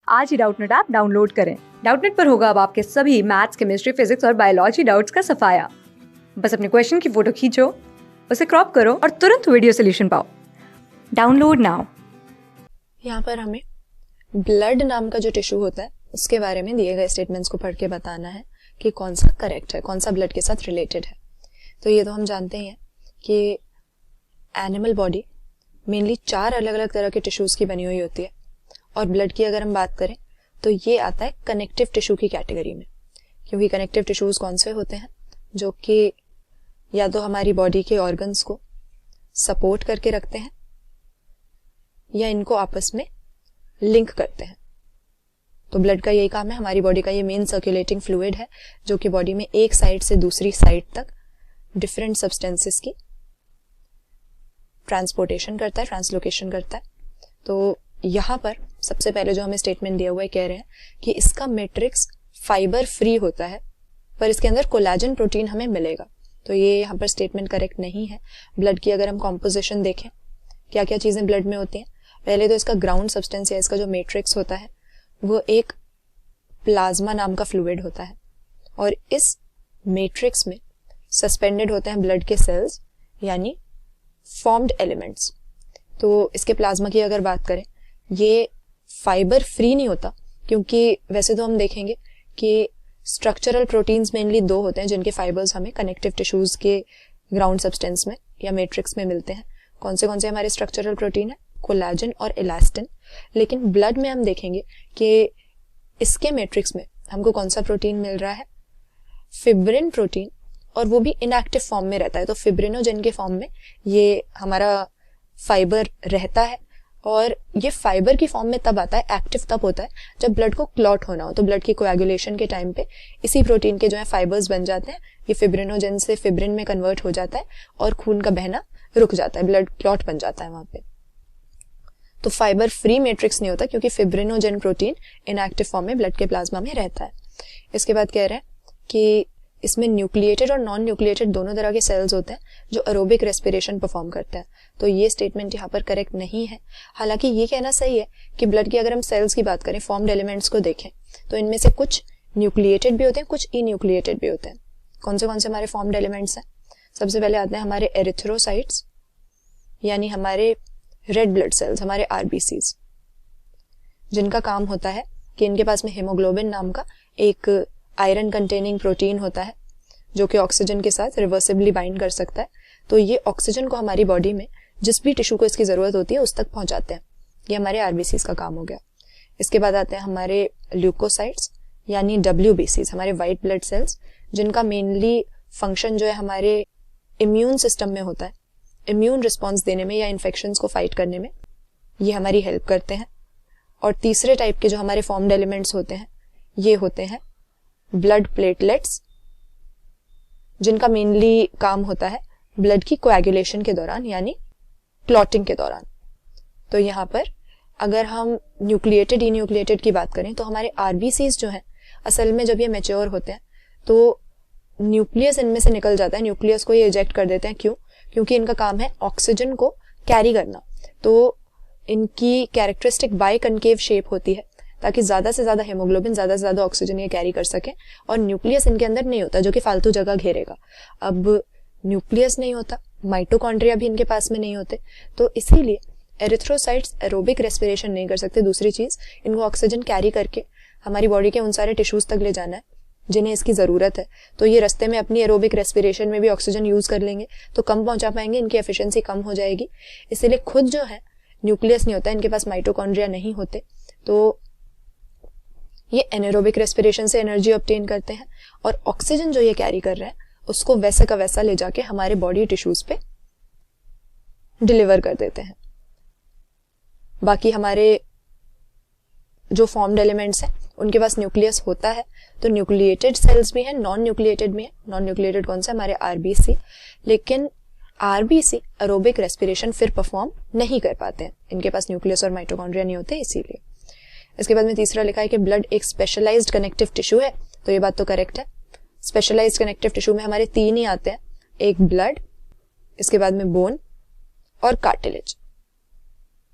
आज ही Doubtnut app download करें। Doubtnut पर होगा अब आपके सभी मैथ्स, केमिस्ट्री, फिजिक्स और बायोलॉजी डाउट्स का सफाया। बस अपने क्वेश्चन की फोटो खींचो, उसे क्रॉप करो और तुरंत वीडियो सोल्यूशन पाओ। Download now. यहाँ पर हमें ब्लड नाम का जो टिश्यू होता है उसके बारे में दिए गए स्टेटमेंट्स को पढ़ के बताना है कि कौन सा करेक्ट है, कौन सा ब्लड के साथ रिलेटेड है। तो ये तो हम जानते ही हैं कि एनिमल बॉडी मेनली 4 अलग अलग तरह के टिश्यूज की बनी हुई होती है, और ब्लड की अगर हम बात करें तो ये आता है कनेक्टिव टिश्यू की कैटेगरी में। क्योंकि कनेक्टिव टिश्यूज कौन से होते हैं, जो कि या तो हमारी बॉडी के ऑर्गन्स को सपोर्ट करके रखते हैं या इनको आपस में लिंक करते हैं। तो ब्लड का यही काम है, हमारी बॉडी का ये मेन सर्कुलेटिंग फ्लूइड है जो कि बॉडी में एक साइड से दूसरी साइड तक डिफरेंट सब्सटेंसेस की ट्रांसपोर्टेशन करता है, ट्रांसलोकेशन करता है। तो यहाँ पर सबसे पहले जो हमें स्टेटमेंट दिया हुआ है, कह रहे हैं कि इसका मैट्रिक्स फाइबर फ्री होता है पर इसके अंदर कोलाजन प्रोटीन हमें मिलेगा। तो ये यहाँ पर स्टेटमेंट करेक्ट नहीं है। ब्लड की अगर हम कॉम्पोजिशन देखें, क्या क्या चीजें ब्लड में होती हैं, पहले तो इसका ग्राउंड सब्सटेंस या इसका जो मैट्रिक्स होता है वो एक प्लाज्मा नाम का फ्लूइड होता है, और इस मैट्रिक्स में सस्पेंडेड होते हैं ब्लड के सेल्स यानी फॉर्म्ड एलिमेंट्स। तो इसके प्लाज्मा की अगर बात करें, ये फाइबर फ्री नहीं होता, क्योंकि वैसे तो हम देखेंगे कि स्ट्रक्चरल प्रोटीन्स मेनली 2 होते हैं जिनके फाइबर्स हमें कनेक्टिव टिश्यूज के ग्राउंड सब्सटेंस में या मैट्रिक्स में मिलते हैं। कौन से हमारे स्ट्रक्चरल प्रोटीन है, कोलाजन और इलास्टिन। लेकिन ब्लड में हम देखेंगे कि इसके मैट्रिक्स में हमको कौन सा प्रोटीन मिल रहा है, फिब्रिन प्रोटीन, और वो भी इनएक्टिव फॉर्म में रहता है। तो फिब्रिनोजेन के फॉर्म में ये हमारा फाइबर रहता है, और ये फाइबर की फॉर्म में तब आता है, एक्टिव तब होता है जब ब्लड को क्लॉट होना हो। तो ब्लड की कोएगुलेशन के टाइम पे इसी प्रोटीन के जो है फाइबर्स बन जाते हैं, ये फिब्रिनोजेन से फिब्रिन में कन्वर्ट हो जाता है और खून का बहना रुक जाता है, ब्लड क्लॉट बन जाता है वहां पे। तो फाइबर फ्री मैट्रिक्स नहीं होता क्योंकि फिब्रिनोजेन प्रोटीन इनएक्टिव फॉर्म में ब्लड के प्लाज्मा में रहता है। इसके बाद कह रहे हैं कि इसमें न्यूक्लिएटेड और नॉन न्यूक्लिएटेड दोनों तरह के सेल्स होते हैं जो एरोबिक रेस्पिरेशन परफॉर्म करते हैं। तो ये स्टेटमेंट यहाँ पर करेक्ट नहीं है। हालांकि ये कहना सही है कि ब्लड की अगर हम सेल्स की बात करें, फॉर्म्ड एलिमेंट्स को देखें, तो इनमें से कुछ न्यूक्लिएटेड भी होते हैं, कुछ इन्यूक्लिएटेड भी होते हैं। कौन से हमारे फॉर्म्ड एलिमेंट्स हैं? सबसे पहले आते हैं हमारे एरिथ्रोसाइट्स, यानी हमारे रेड ब्लड सेल्स, हमारे आरबीसीज, जिनका काम होता है कि इनके पास में हीमोग्लोबिन नाम का एक आयरन कंटेनिंग प्रोटीन होता है जो कि ऑक्सीजन के साथ रिवर्सिबली बाइंड कर सकता है। तो ये ऑक्सीजन को हमारी बॉडी में जिस भी टिश्यू को इसकी जरूरत होती है उस तक पहुंचाते हैं। ये हमारे आरबीसीज का काम हो गया। इसके बाद आते हैं हमारे ल्यूकोसाइट्स यानी डब्ल्यूबीसीज, हमारे व्हाइट ब्लड सेल्स, जिनका मेनली फंक्शन जो है हमारे इम्यून सिस्टम में होता है, इम्यून रिस्पॉन्स देने में या इन्फेक्शंस को फाइट करने में ये हमारी हेल्प करते हैं। और तीसरे टाइप के जो हमारे फॉर्म्ड एलिमेंट्स होते हैं ये होते हैं ब्लड प्लेटलेट्स, जिनका मेनली काम होता है ब्लड की कोएगुलेशन के दौरान यानी क्लॉटिंग के दौरान। तो यहाँ पर अगर हम न्यूक्लिएटेड इन्यूक्लिएटेड की बात करें तो हमारे आरबीसीज जो हैं असल में जब ये मैच्योर होते हैं तो न्यूक्लियस इनमें से निकल जाता है, न्यूक्लियस को ये इजेक्ट कर देते हैं। क्यों? क्योंकि इनका काम है ऑक्सीजन को कैरी करना। तो इनकी कैरेक्टरिस्टिक बाई कनकेव शेप होती है ताकि ज्यादा से ज्यादा हेमोग्लोबिन, ज्यादा से ज्यादा ऑक्सीजन ये कैरी कर सके, और न्यूक्लियस इनके अंदर नहीं होता जो कि फालतू जगह घेरेगा। अब न्यूक्लियस नहीं होता, माइटोकॉन्ड्रिया भी इनके पास में नहीं होते, तो इसीलिए एरिथ्रोसाइट्स एरोबिक रेस्पिरेशन नहीं कर सकते। दूसरी चीज, इनको ऑक्सीजन कैरी करके हमारी बॉडी के उन सारे टिश्यूज तक ले जाना है जिन्हें इसकी जरूरत है। तो ये रास्ते में अपनी एरोबिक रेस्पिरेशन में भी ऑक्सीजन यूज कर लेंगे तो कम पहुंचा पाएंगे, इनकी एफिशिएंसी कम हो जाएगी। इसीलिए खुद जो है न्यूक्लियस नहीं होता, इनके पास माइटोकॉन्ड्रिया नहीं होते, तो ये एनारोबिक रेस्पिरेशन से एनर्जी ऑब्टेन करते हैं, और ऑक्सीजन जो ये कैरी कर रहे हैं उसको वैसे का वैसा ले जाके हमारे बॉडी टिश्यूज पे डिलीवर कर देते हैं। बाकी हमारे जो फॉर्म्ड एलिमेंट्स हैं उनके पास न्यूक्लियस होता है, तो न्यूक्लिएटेड सेल्स भी हैं, नॉन न्यूक्लिएटेड भी हैं। नॉन न्यूक्लिएटेड कौन सा? हमारे आरबीसी। लेकिन आरबीसी एरोबिक रेस्पिरेशन फिर परफॉर्म नहीं कर पाते हैं, इनके पास न्यूक्लियस और माइटोकॉन्ड्रिया नहीं होते, इसीलिए। इसके बाद में तीसरा लिखा है कि ब्लड एक स्पेशलाइज्ड कनेक्टिव टिश्यू है, तो ये बात तो करेक्ट है। स्पेशलाइज्ड कनेक्टिव टिश्यू में हमारे 3 ही आते हैं, एक ब्लड, इसके बाद में बोन और कार्टिलेज।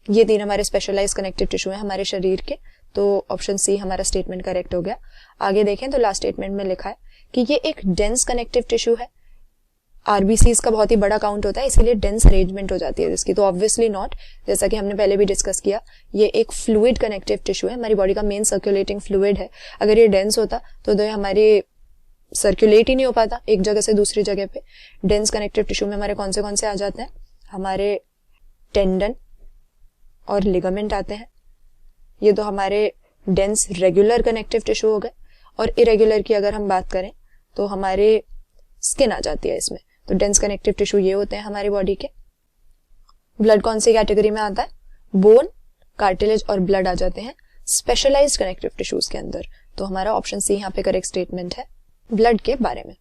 ये 3 हमारे स्पेशलाइज्ड कनेक्टिव टिश्यू हैं हमारे शरीर के। तो ऑप्शन सी हमारा स्टेटमेंट करेक्ट हो गया। आगे देखें तो लास्ट स्टेटमेंट में लिखा है कि ये एक डेंस कनेक्टिव टिश्यू है। आरबीसीज का बहुत ही बड़ा काउंट होता है, इसीलिए डेंस अरेंजमेंट हो जाती है इसकी, तो ऑब्वियसली नॉट। जैसा कि हमने पहले भी डिस्कस किया, ये एक फ्लूइड कनेक्टिव टिश्यू है, हमारी बॉडी का मेन सर्कुलेटिंग फ्लूइड है। अगर ये डेंस होता तो ये हमारे सर्कुलेट ही नहीं हो पाता एक जगह से दूसरी जगह पे। डेंस कनेक्टिव टिश्यू में हमारे कौन से आ जाते हैं, हमारे टेंडन और लिगामेंट आते हैं। ये तो हमारे डेंस रेगुलर कनेक्टिव टिश्यू हो गए। और इरेगुलर की अगर हम बात करें तो हमारे स्किन आ जाती है इसमें। तो डेंस कनेक्टिव टिश्यू ये होते हैं हमारी बॉडी के। ब्लड कौन सी कैटेगरी में आता है, बोन, कार्टिलेज और ब्लड आ जाते हैं स्पेशलाइज्ड कनेक्टिव टिश्यूज के अंदर। तो हमारा ऑप्शन सी यहाँ पे करेक्ट स्टेटमेंट है ब्लड के बारे में।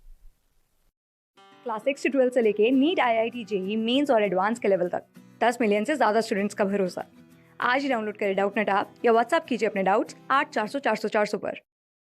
क्लास 6 से 12 से लेके नीट, IIT, जेईई मेंस और एडवांस के लेवल तक 10 मिलियन से ज्यादा स्टूडेंट्स का भरोसा। आज ही डाउनलोड करें डाउटनेट ऐप या व्हाट्सएप कीजिए अपने डाउट्स 8400 400 400 पर।